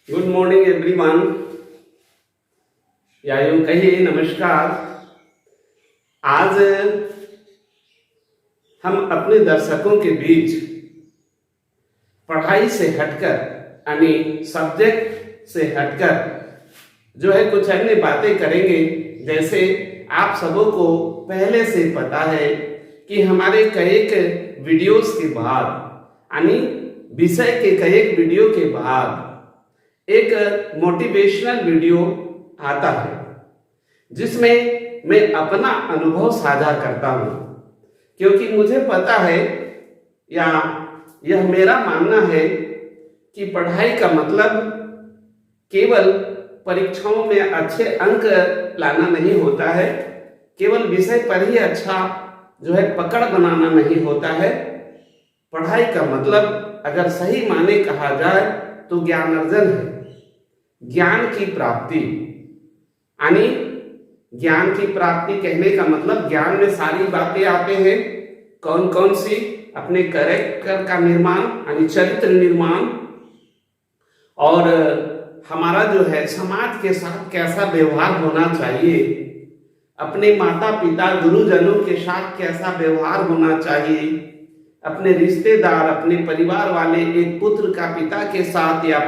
Good morning everyone, या यूं कहिए नमस्कार। आज हम अपने दर्शकों के बीच पढ़ाई से हटकर यानी सब्जेक्ट से हटकर जो है कुछ अन्य बातें करेंगे। जैसे आप सबों को पहले से पता है कि हमारे कई वीडियोस के बाद यानी विषय के कई वीडियो के बाद एक मोटिवेशनल वीडियो आता है जिसमें मैं अपना अनुभव साझा करता हूं, क्योंकि मुझे पता है या यह मेरा मानना है कि पढ़ाई का मतलब केवल परीक्षाओं में अच्छे अंक लाना नहीं होता है, केवल विषय पर ही अच्छा जो है पकड़ बनाना नहीं होता है। पढ़ाई का मतलब अगर सही माने कहा जाए तो ज्ञान अर्जन है, ज्ञान की प्राप्ति। यानी ज्ञान की प्राप्ति कहने का मतलब ज्ञान में सारी बातें आते हैं। कौन कौन सी? अपने कैरेक्टर का निर्माण यानी चरित्र निर्माण, और हमारा जो है समाज के साथ कैसा व्यवहार होना चाहिए, अपने माता पिता गुरुजनों के साथ कैसा व्यवहार होना चाहिए, अपने रिश्तेदार अपने परिवार वाले एक पुत्र का पिता के साथ या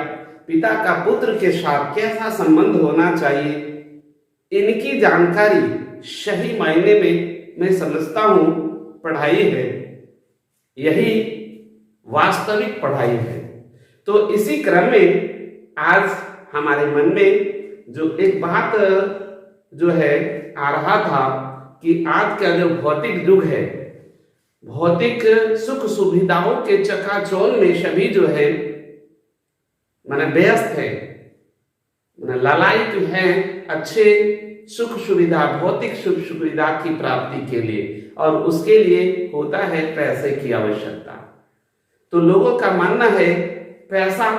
पिता का पुत्र के साथ कैसा संबंध होना चाहिए, इनकी जानकारी सही मायने में मैं समझता हूं पढ़ाई है, यही वास्तविक पढ़ाई है। तो इसी क्रम में आज हमारे मन में जो एक बात जो है आ रहा था कि आज का जो भौतिक युग है, भौतिक सुख सुविधाओं के चकाचौंध में सभी जो है माने व्यस्त है, माने लालायित है अच्छे सुख सुविधा, भौतिक सुख सुविधा की प्राप्ति के लिए, और उसके लिए होता है पैसे की आवश्यकता। तो लोगों का मानना है पैसा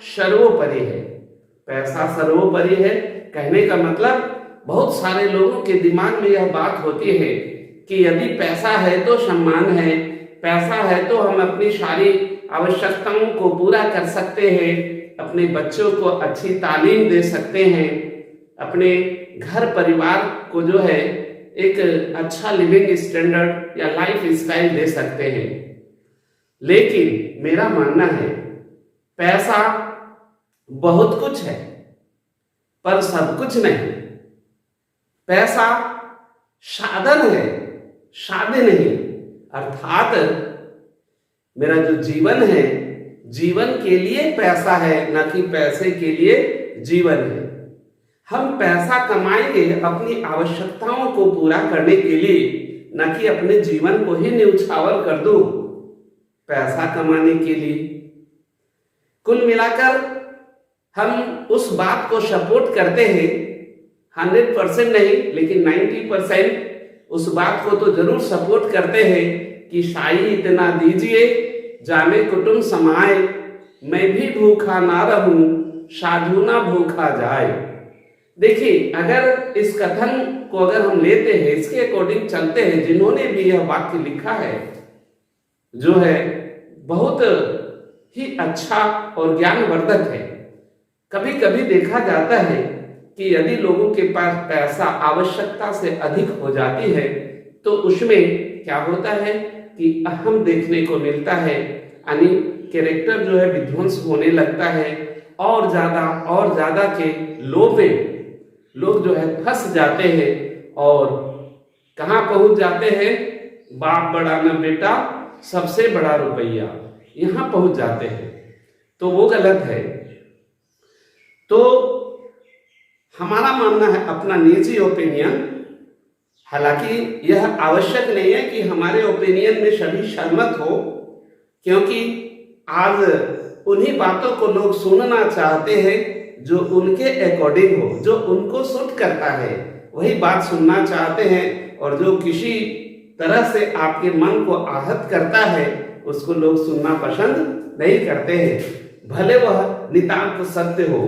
सर्वोपरि है, पैसा सर्वोपरि है। कहने का मतलब बहुत सारे लोगों के दिमाग में यह बात होती है कि यदि पैसा है तो सम्मान है, पैसा है तो हम अपनी सारी आवश्यकताओं को पूरा कर सकते हैं, अपने बच्चों को अच्छी तालीम दे सकते हैं, अपने घर परिवार को जो है एक अच्छा लिविंग स्टैंडर्ड या लाइफ स्टाइल दे सकते हैं। लेकिन मेरा मानना है पैसा बहुत कुछ है पर सब कुछ नहीं। पैसा साधन है, साधन नहीं। अर्थात मेरा जो जीवन है, जीवन के लिए पैसा है, न कि पैसे के लिए जीवन है। हम पैसा कमाएंगे अपनी आवश्यकताओं को पूरा करने के लिए, न कि अपने जीवन को ही न्यौछावर कर दूं पैसा कमाने के लिए। कुल मिलाकर हम उस बात को सपोर्ट करते हैं, 100% नहीं लेकिन 90% उस बात को तो जरूर सपोर्ट करते हैं कि साई इतना दीजिए जाने कुटुंब समाए, मैं भी भूखा ना रहूं साधु ना भूखा जाए। देखिए, अगर इस कथन को अगर हम लेते हैं, इसके अकॉर्डिंग चलते हैं, जिन्होंने भी यह वाक्य लिखा है जो है बहुत ही अच्छा और ज्ञानवर्धक है। कभी कभी देखा जाता है कि यदि लोगों के पास पैसा आवश्यकता से अधिक हो जाती है तो उसमें क्या होता है कि अहम देखने को मिलता है, यानी कैरेक्टर जो है विध्वंस होने लगता है, और ज्यादा के लोभ में लोग जो है फंस जाते हैं और कहां पहुंच जाते हैं? बाप बड़ा न बेटा सबसे बड़ा रुपया, यहां पहुंच जाते हैं। तो वो गलत है। तो हमारा मानना है, अपना निजी ओपिनियन, हालांकि यह आवश्यक नहीं है कि हमारे ओपिनियन में सभी सहमत हो, क्योंकि आज उन्हीं बातों को लोग सुनना चाहते हैं जो उनके अकॉर्डिंग हो, जो उनको सूट करता है वही बात सुनना चाहते हैं, और जो किसी तरह से आपके मन को आहत करता है उसको लोग सुनना पसंद नहीं करते हैं, भले वह नितांत सत्य हो।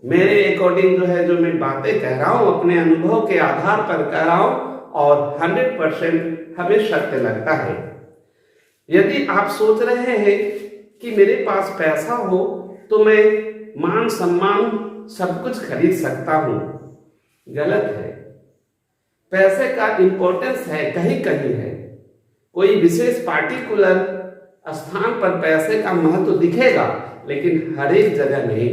मेरे अकॉर्डिंग जो है, जो मैं बातें कह रहा हूं अपने अनुभव के आधार पर कह रहा हूं, और 100% हमें सत्य लगता है। यदि आप सोच रहे हैं कि मेरे पास पैसा हो तो मैं मान सम्मान सब कुछ खरीद सकता हूं, गलत है। पैसे का इंपॉर्टेंस है कहीं कहीं है, कोई विशेष पार्टिकुलर स्थान पर पैसे का महत्व दिखेगा, लेकिन हर एक जगह नहीं।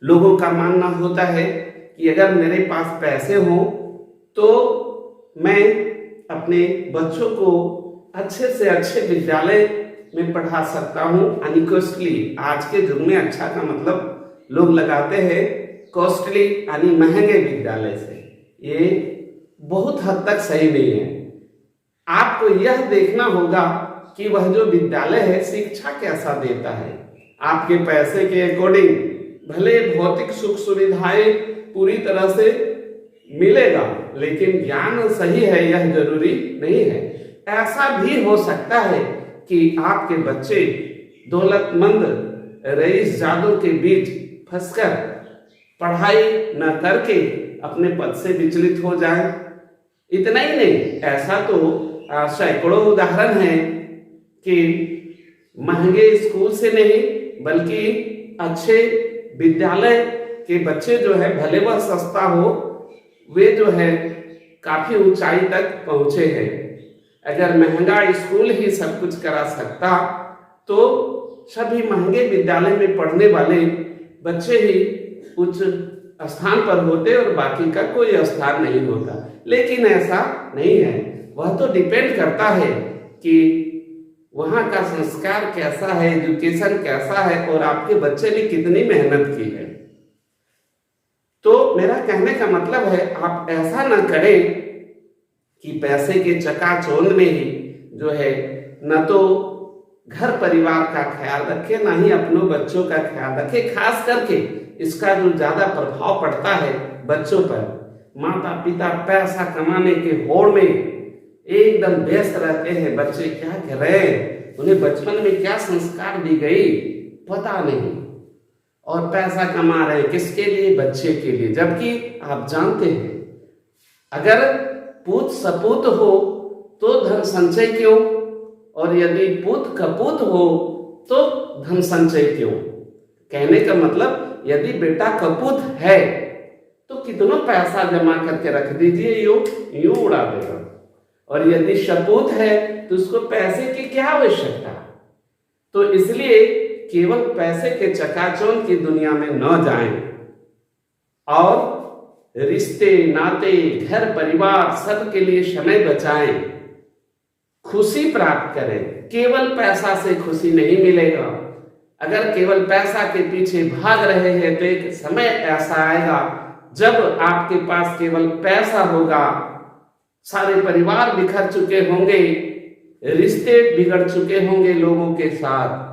लोगों का मानना होता है कि अगर मेरे पास पैसे हों तो मैं अपने बच्चों को अच्छे से अच्छे विद्यालय में पढ़ा सकता हूं, अनकॉस्टली। आज के युग में अच्छा का मतलब लोग लगाते हैं कॉस्टली यानी महंगे विद्यालय से। ये बहुत हद तक सही नहीं है। आपको यह देखना होगा कि वह जो विद्यालय है शिक्षा कैसा देता है। आपके पैसे के अकॉर्डिंग भले भौतिक सुख सुविधाएं पूरी तरह से मिलेगा, लेकिन ज्ञान सही है यह जरूरी नहीं है। ऐसा भी हो सकता है कि आपके बच्चे दौलतमंद रईस जादों के बीच फंसकर पढ़ाई न करके अपने पद से विचलित हो जाए। इतना ही नहीं, ऐसा तो सैकड़ों उदाहरण हैं कि महंगे स्कूल से नहीं बल्कि अच्छे विद्यालय के बच्चे जो है, भले वह सस्ता हो, वे जो है काफी ऊंचाई तक पहुंचे हैं। अगर महंगा स्कूल ही सब कुछ करा सकता तो सभी महंगे विद्यालय में पढ़ने वाले बच्चे ही उच्च स्थान पर होते और बाकी का कोई स्थान नहीं होता। लेकिन ऐसा नहीं है। वह तो डिपेंड करता है कि वहां का संस्कार कैसा है, एजुकेशन कैसा है और आपके बच्चे ने कितनी मेहनत की है। तो मेरा कहने का मतलब है, आप ऐसा ना करें कि पैसे के चकाचौंध में ही जो है न तो घर परिवार का ख्याल रखे, ना ही अपनों बच्चों का ख्याल रखे। खास करके इसका जो ज्यादा प्रभाव पड़ता है बच्चों पर, माता पिता पैसा कमाने के होड़ में एकदम व्यस्त रहते हैं। बच्चे क्या कर रहे हैं, उन्हें बचपन में क्या संस्कार दी गई पता नहीं, और पैसा कमा रहे हैं किसके लिए, बच्चे के लिए। जबकि आप जानते हैं अगर पूत सपूत हो तो धन संचय क्यों, और यदि पूत कपूत हो तो धन संचय क्यों। कहने का मतलब, यदि बेटा कपूत है तो कितना पैसा जमा करके रख दीजिए, यूं उड़ा देगा, और यदि सपूत है तो उसको पैसे की क्या आवश्यकता। तो इसलिए केवल पैसे के चकाचौंध की दुनिया में न जाएं और रिश्ते नाते घर परिवार सब के लिए समय बचाएं, खुशी प्राप्त करें। केवल पैसा से खुशी नहीं मिलेगा। अगर केवल पैसा के पीछे भाग रहे हैं तो एक समय ऐसा आएगा जब आपके पास केवल पैसा होगा, सारे परिवार बिखर चुके होंगे, रिश्ते बिगड़ चुके होंगे लोगों के साथ।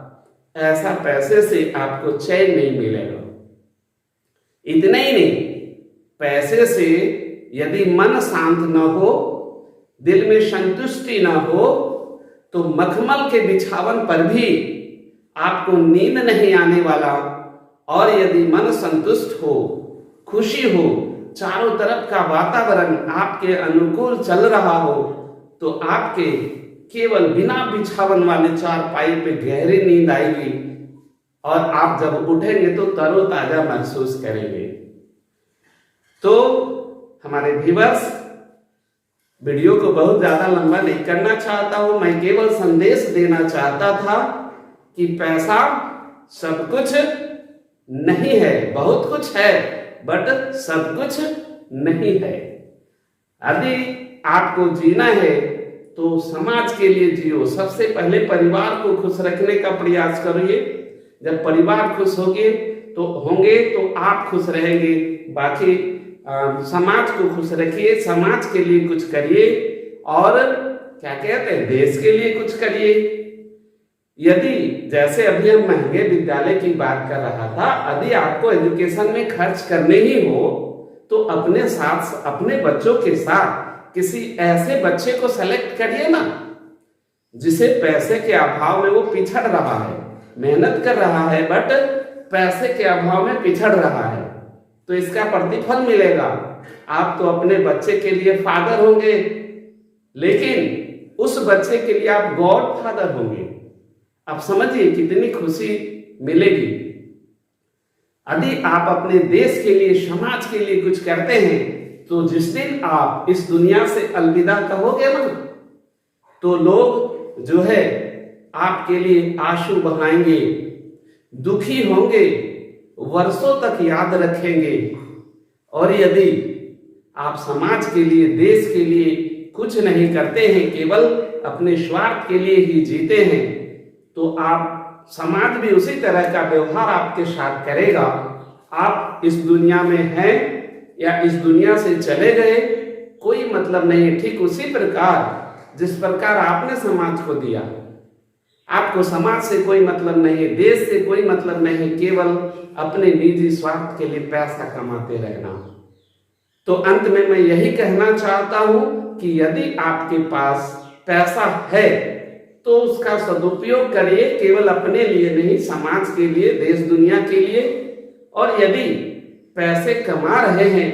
ऐसा पैसे से आपको चैन नहीं मिलेगा। इतना ही नहीं, पैसे से यदि मन शांत न हो, दिल में संतुष्टि न हो, तो मखमल के बिछावन पर भी आपको नींद नहीं आने वाला। और यदि मन संतुष्ट हो, खुशी हो, चारों तरफ का वातावरण आपके अनुकूल चल रहा हो, तो आपके केवल बिना बिछावन वाले चारपाई पे गहरी नींद आएगी और आप जब उठेंगे तो तरोताजा महसूस करेंगे। तो हमारे व्यूअर्स, वीडियो को बहुत ज्यादा लंबा नहीं करना चाहता हूं, मैं केवल संदेश देना चाहता था कि पैसा सब कुछ नहीं है, बहुत कुछ है बट सब कुछ नहीं है। यदि आपको जीना है तो समाज के लिए जियो। सबसे पहले परिवार को खुश रखने का प्रयास करिए। जब परिवार खुश होंगे तो आप खुश रहेंगे। बाकी समाज को खुश रखिए, समाज के लिए कुछ करिए और क्या कहते हैं, देश के लिए कुछ करिए। यदि जैसे अभी हम महंगे विद्यालय की बात कर रहा था, यदि आपको एजुकेशन में खर्च करने ही हो तो अपने साथ, अपने बच्चों के साथ किसी ऐसे बच्चे को सेलेक्ट करिए ना, जिसे पैसे के अभाव में वो पिछड़ रहा है, मेहनत कर रहा है बट पैसे के अभाव में पिछड़ रहा है, तो इसका प्रतिफल मिलेगा। आप तो अपने बच्चे के लिए फादर होंगे, लेकिन उस बच्चे के लिए आप गॉड फादर होंगे। आप समझिए कितनी खुशी मिलेगी। यदि आप अपने देश के लिए, समाज के लिए कुछ करते हैं, तो जिस दिन आप इस दुनिया से अलविदा कहोगे ना, तो लोग जो है आपके लिए आंसू बहाएंगे, दुखी होंगे, वर्षों तक याद रखेंगे। और यदि आप समाज के लिए, देश के लिए कुछ नहीं करते हैं, केवल अपने स्वार्थ के लिए ही जीते हैं, तो आप समाज भी उसी तरह का व्यवहार आपके साथ करेगा। आप इस दुनिया में हैं या इस दुनिया से चले गए, कोई मतलब नहीं है। ठीक उसी प्रकार जिस प्रकार आपने समाज को दिया, आपको समाज से कोई मतलब नहीं है, देश से कोई मतलब नहीं है, केवल अपने निजी स्वार्थ के लिए पैसा कमाते रहना। तो अंत में मैं यही कहना चाहता हूं कि यदि आपके पास पैसा है तो उसका सदुपयोग करिए, केवल अपने लिए नहीं, समाज के लिए, देश दुनिया के लिए। और यदि पैसे कमा रहे हैं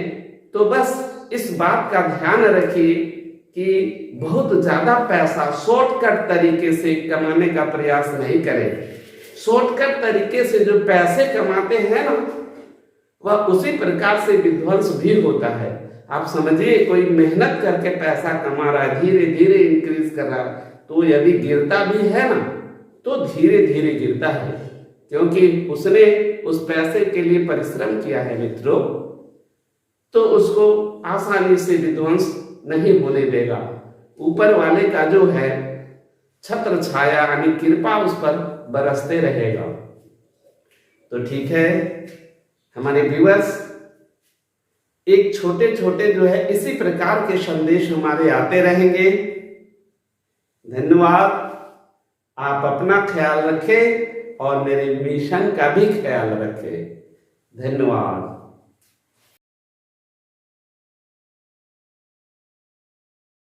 तो बस इस बात का ध्यान रखिए कि बहुत ज्यादा पैसा शॉर्टकट तरीके से कमाने का प्रयास नहीं करें। शॉर्टकट तरीके से जो पैसे कमाते हैं ना, वह उसी प्रकार से विध्वंस भी होता है। आप समझिए, कोई मेहनत करके पैसा कमा रहा है, धीरे धीरे इंक्रीज कर रहा है, तो यदि गिरता भी है ना, तो धीरे धीरे गिरता है, क्योंकि उसने उस पैसे के लिए परिश्रम किया है मित्रों। तो उसको आसानी से विध्वंस नहीं होने देगा। ऊपर वाले का जो है छत्र छाया यानी कृपा उस पर बरसते रहेगा। तो ठीक है हमारे व्यूअर्स, एक छोटे छोटे जो है इसी प्रकार के संदेश हमारे आते रहेंगे। धन्यवाद। आप अपना ख्याल रखें और मेरे मिशन का भी ख्याल रखें। धन्यवाद।